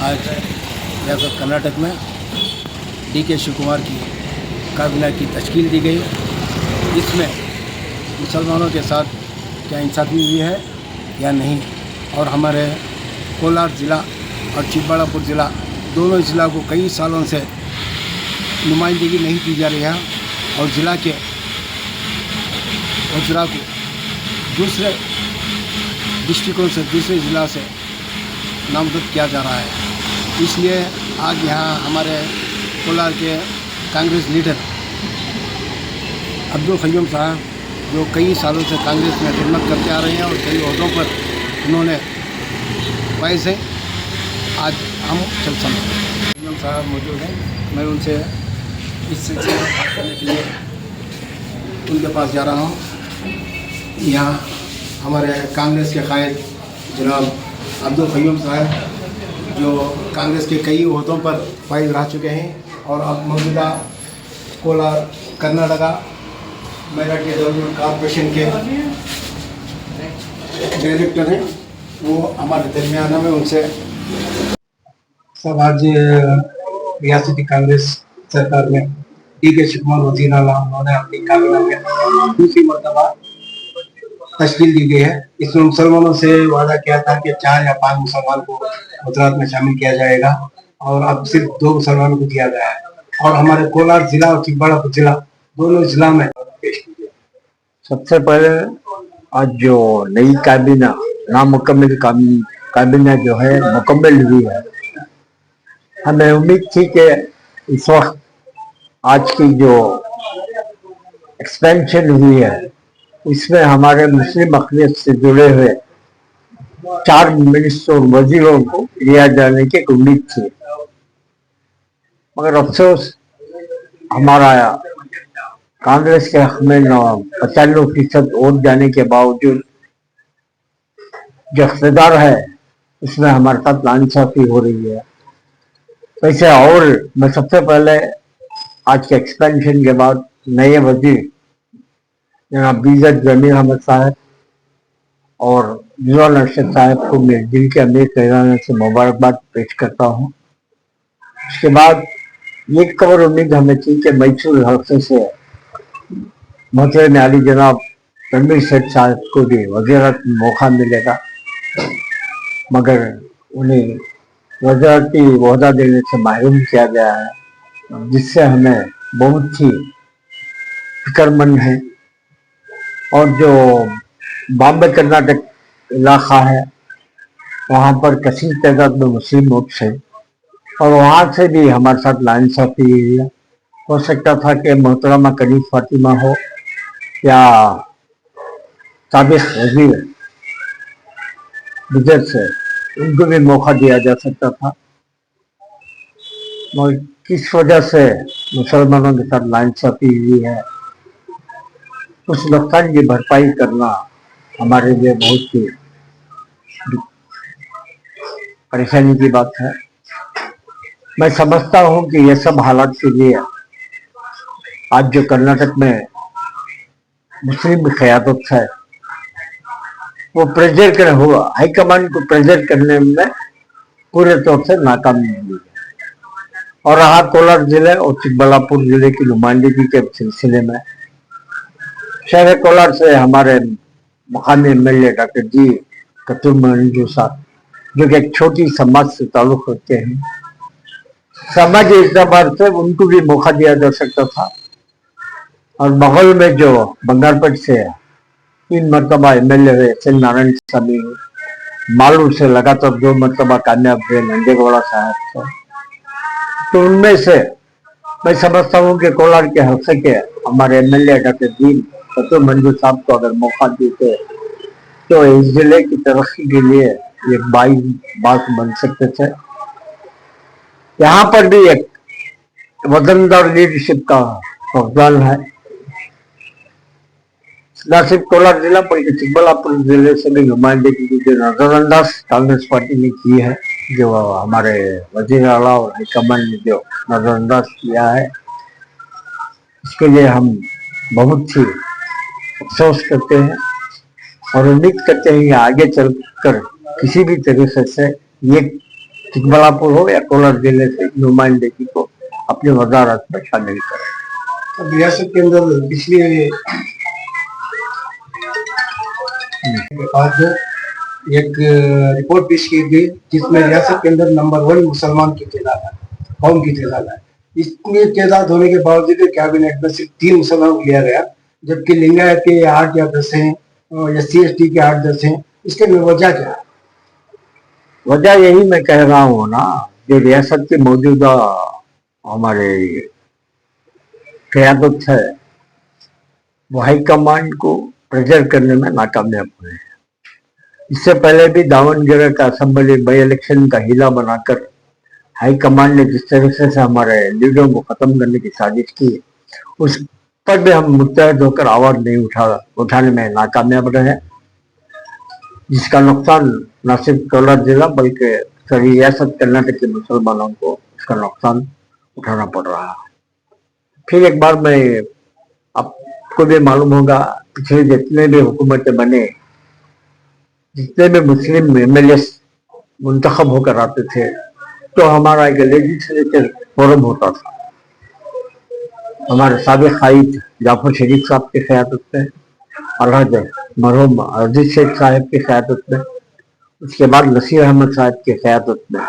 आज रियासत कर्नाटक में DK शिव कुमार की काबीना की तश्कील दी गई। इसमें मुसलमानों के साथ क्या इंसाफी हुई है या नहीं, और हमारे कोलार ज़िला और चिकबल्लापुर ज़िला दोनों ज़िला को कई सालों से नुमाइंदगी नहीं की जा रही है और ज़िला के वज़रा को दूसरे डिस्ट्रिक्टों से, दूसरे ज़िला से नामजद किया जा रहा है। इसलिए आज यहाँ हमारे कोलार के कांग्रेस लीडर अब्दुल क़य्यूम साहब, जो कई सालों से कांग्रेस में खिदमत करते आ रहे हैं और कई ओहदों पर उन्होंने पाए से, आज हम चलते हैं। क़य्यूम साहब मौजूद हैं, मैं उनसे इस सिलसिले में बात करने के लिए उनके पास जा रहा हूँ। यहाँ हमारे कांग्रेस के कायद जनाब अब्दुल क़य्यूम साहब, जो कांग्रेस के कई ओहदों पर फाइज रह चुके हैं और अब मौजूदा Kolar Karnataka minority development corporation के डायरेक्टर हैं, वो हमारे दरमियान में उनसे सब आज रियासती कांग्रेस सरकार में DK शिव कुमार वज़ीर आला उन्होंने अपनी काबीना में दूसरी मरतबा तश्कील दी गई है। इसमें मुसलमानों से वादा किया था कि 4 या 5 मुसलमान को वज़रात में शामिल किया जाएगा और अब सिर्फ 2 मुसलमानों को दिया गया है। और हमारे कोलार जिला और चिकबल्लापुर जिला दोनों जिला में पेश की गई। सबसे पहले आज जो नई काबीना नामुकम्मल काबीना जो है मुकम्मल हुई है, हमें उम्मीद थी कि इस वक्त आज की जो एक्सपेंशन हुई है इसमें हमारे मुस्लिम अक़लियत से जुड़े हुए 4 मिनिस्टर वजीरों को लिया जाने की उम्मीद थी, मगर अफसोस हमारा कांग्रेस के हक में 95% वोट जाने के बावजूद जो इक़्तिदार है उसमें हमारे साथ नाइंसाफ़ी हो रही है। वैसे और मैं सबसे पहले आज के एक्सपेंशन के बाद नए वजीर जनाब बीज़त जमीर अहमद साहब और ज़ुल्फ़िकार अरशद साहब को मैं दिल के अमीर खजाने से मुबारकबाद पेश करता हूँ। उसके बाद ये कवर उम्मीद हमें थी कि मैसूर हल्के से मोहतरम आली जनाब रणबीर सेठ साहब को भी वज़ीरत मौका मिलेगा, मगर उन्हें वज़ीरती ओहदा देने से महरूम किया गया है, जिससे हमें बहुत ही फिक्रमंद है। और जो बॉम्बे कर्नाटक इलाका है वहाँ पर कसीर तादाद में मुस्लिम वोट्स है और वहाँ से भी हमारे साथ नाइंसाफ़ी हुई है। हो सकता था कि मोहतरमा कनीज़ फातिमा हो या साबिक़ वज़ीर गुजर से, उनको भी मौका दिया जा सकता था, मगर किस वजह से मुसलमानों के साथ नाइंसाफ़ी हुई है उस नुकसान की भरपाई करना हमारे लिए बहुत ही परेशानी की बात है। मैं समझता हूँ कि यह सब हालात के लिए आज जो कर्नाटक में मुस्लिम क़यादत है वो प्रेशर कर हुआ, हाईकमान को प्रेशर करने में पूरे तौर से नाकाम हुई है। और रहा कोलार जिले और चिकबल्लापुर जिले की नुमाइंदगी के सिलसिले में, शहर कोलार से हमारे मुकामी MLA डॉक्टर जी कतुर मंजू साहब, जो कि एक छोटी समाज से ताल्लुक़ रखते हैं, समाजी एतबार से उनको भी मौका दिया जा सकता था। और बगल में जो बंगारपेट से 3 मरतबा MLA हुए SN नारायण स्वामी, मालूर से लगातार 2 मरतबा कामयाब हुए नंदेगौड़ा साहब से, तो उनमें से मैं समझता हूँ कि कोलार के हल्के के हमारे MLA डॉक्टर जी कतुर मंजू साहब को अगर मौका देते तो इस जिले की तरक्की के लिए एक बात बन सकते थे। यहाँ पर भी एक वजनदार लीडरशिप का फुकदान है, न सिर्फ कोलार जिला बल्कि चिकबल्लापुर जिले से भी नुमाइंदगी की जो नजरअंदाज कांग्रेस पार्टी ने की है, जो हमारे वजीर आला और हाईकमान ने जो नजरअंदाज किया है, इसके लिए हम बहुत ही अफसोस करते हैं और उम्मीद करते हैं कि आगे चलकर किसी भी तरीके से ये चिकबल्लापुर हो या कोलार जिले से नुमाइंदगी को अपनी वजारत में शामिल करें। अब रियासत के अंदर पिछली आज एक रिपोर्ट पेश की गई जिसमें रियासत के अंदर नंबर 1 मुसलमान की तादाद है, कौम की तादाद है। इतनी तादाद होने के बावजूद कैबिनेट में सिर्फ 3 मुसलमान को लिया गया, जबकि लिंगायत के 8 या 10 हैं, SC/ST के 8-10 हैं। इसके वजह क्या है? वजह यही मैं कह रहा हूँ ना, जो रियासत की मौजूदा हमारे क़यादत है वो हाईकमांड को प्रेशर करने में नाकामयाब हुए हैं। इससे पहले भी दावनगेरा का असेंबली बाई इलेक्शन का हीला बनाकर हाईकमांड ने जिस तरीके से हमारे लीडरों को खत्म करने की साजिश की, उस पर भी हम मुतहद होकर आवाज नहीं उठाने में नाकामयाब रहे, जिसका नुकसान न सिर्फ कोलार जिला बल्कि सारी रियासत कर्नाटक के मुसलमानों को इसका नुकसान उठाना पड़ रहा है। फिर एक बार मैं, आपको भी मालूम होगा, पिछले जितने भी हुकूमतें बने, जितने भी मुस्लिम MLA मुंतखब होकर आते थे, तो हमारा एक लेजिस्लेटिव फोरम होता था। हमारे साबिक कायद जाफर शरीफ साहब की क़यादत में, अलहज मरहूम अजीज शेख साहब की क़यादत में, उसके बाद नसीर अहमद साहब की क़यादत में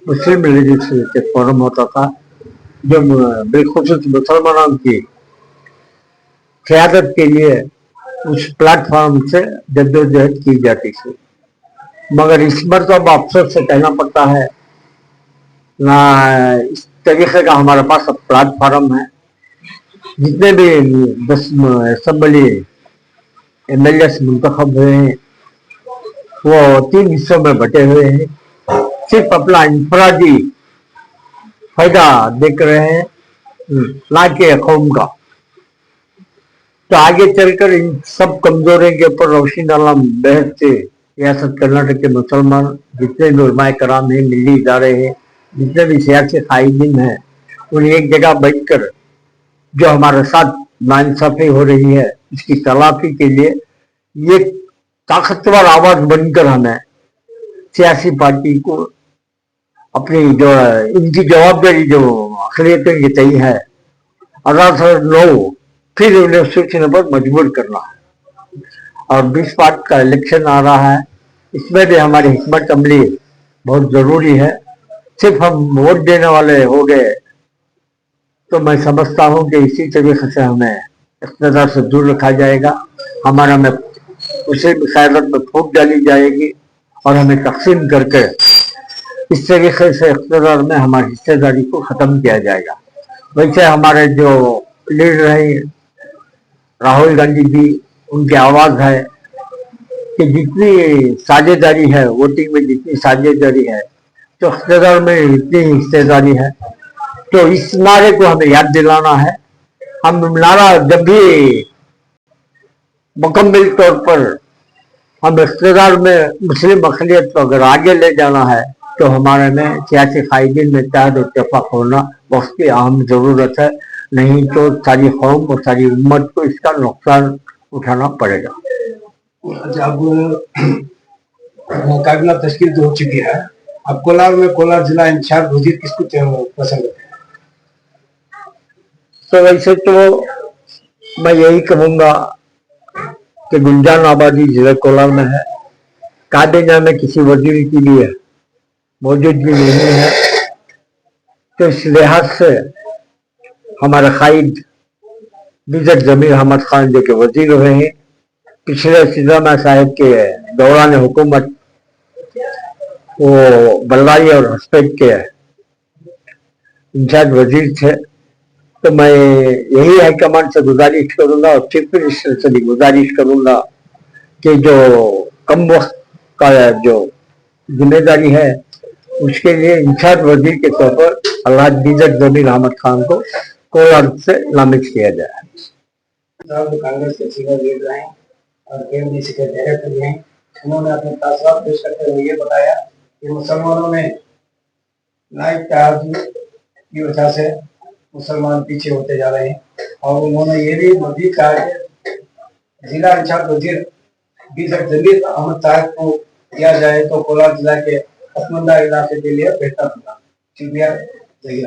मुस्लिम लेजिस्लेटिव फोरम होता था, जो बिलखुसूस मुसलमानों की क़यादत के लिए उस प्लेटफॉर्म से जद्दोजहद की जाती थी। मगर इस बार तो अब अफसोस से कहना पड़ता है ना, इस तरीके का हमारे पास अब प्लेटफॉर्म है। जितने भी 10 असेंबली MLA मुंतखब हुए हैं वो 3 हिस्सों में बटे हुए हैं, सिर्फ अपना इंफरादी फायदा देख रहे हैं, ना कि कौम का। तो आगे चलकर इन सब कमजोरियों के ऊपर रोशनी डालना बेहद से रियासत कर्नाटक के मुसलमान, जितने भी उलमाए कराम हैं, मिली इदारे हैं, जितने भी सियासी कायदीन हैं, उन एक जगह बैठकर जो हमारे साथ नाइंसाफी हो रही है इसकी तलाफी के लिए ये ताकतवर आवाज बनकर हमें सियासी पार्टी को अपनी जो इनकी जवाबदारी जो अखिलियतों की तय है अदा लो, फिर उन्हें सोचने पर मजबूर करना है। और 20 मार्च का इलेक्शन आ रहा है, इसमें भी हमारी हिकमत अमली बहुत जरूरी है। सिर्फ हम वोट देने वाले हो गए तो मैं समझता हूं कि इसी तरीके से हमें इक़्तिदार से दूर रखा जाएगा, हमारा में उसे क़यादत में फूंक डाली जाएगी और हमें तकसीम करके इस तरीके से इक़्तिदार में हमारी हिस्सेदारी को ख़त्म किया जाएगा। वैसे हमारे जो लीडर हैं राहुल गांधी जी, उनकी आवाज़ है कि जितनी साझेदारी है, वोटिंग में जितनी साझेदारी है तो इक़्तिदार में इतनी हिस्सेदारी है। तो इस नारे को हमें याद दिलाना है। हम नारा जब भी मुकम्मल तौर पर हम इक़्तिदार में मुस्लिम अक़लियत को अगर आगे ले जाना है तो हमारे में सियासी कायदीन में इत्तेहाद और इत्तेफाक होना बहुत की अहम ज़रूरत है, नहीं तो सारी कौम और सारी उम्मत को इसका नुकसान उठाना पड़ेगा। जब काबिना तश्कील हो चुकी है, अब कोलार में कोलार जिला इंचार्ज वजीर किसको पसंद है? तो वैसे तो मैं यही कहूँगा कि गुंजान आबादी जिला कोलार में है, काबीना में किसी वजीर की भी मौजूदगी नहीं है, तो इस लिहाज से हमारे कायद बिजट जमीर अहमद खान जो के वजीर हुए हैं, पिछले सिद्धामा साहब के दौरान हुकूमत वो बल्लाई और हस्पेट के इंचार्ज वजीर थे। तो मैं यही हाईकमान से गुजारिश करूंगा और चीफ मिनिस्टर से भी गुजारिश करूंगा कि जो कम वक्त का जो जिम्मेदारी है उसके लिए इंचार्ज वजीर के तौर पर अल्लाह बिजट जमीर अहमद खान को कोलार से नामित किया जाए। कांग्रेस के सीनियर लीडर हैं और KMDC के डायरेक्टर हैं, उन्होंने अपने तासुरात पेश करते हुए ये बताया कि मुसलमानों में नाइब तहाज़ुब की वजह से मुसलमान पीछे होते जा रहे हैं। और उन्होंने ये भी मज़ीद कहा कि जिला इंचार्ज वजीर बिजट जमीर अहमद साहब को दिया जाए तो कोलार जिला के पसमानदा इलाके के लिए बेहतर होगा। सीबीआई